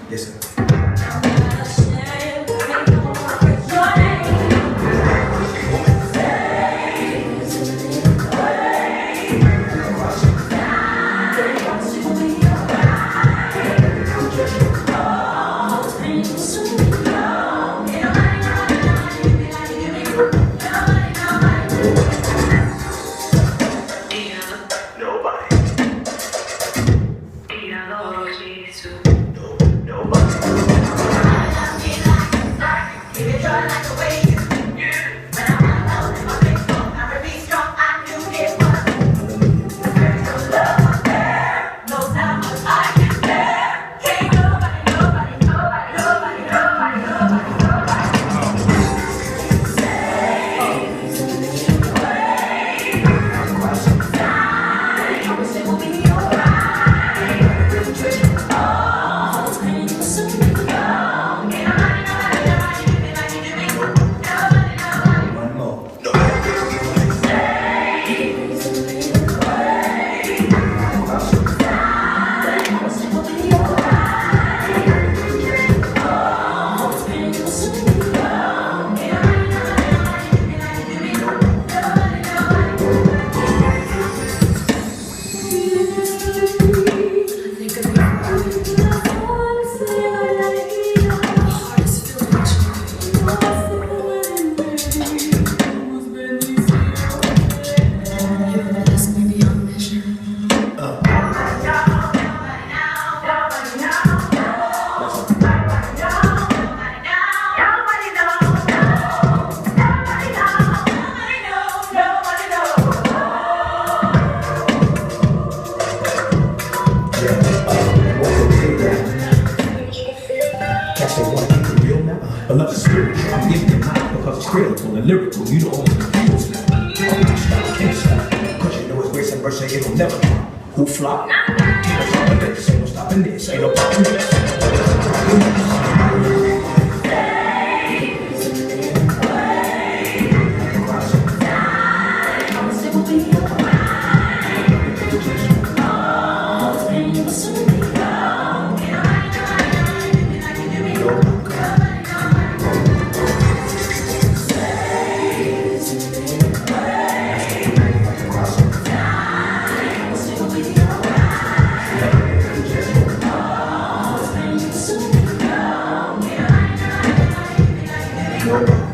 Listen. But love is spiritual. I'm giving you mine because it's critical and lyrical. You don't always confuse me. Can't stop. Cause you know it's grace and mercy, it'll never drop. Who flop? Ain't no stopping this, ain't no stopping this, ain't no stopping this. No.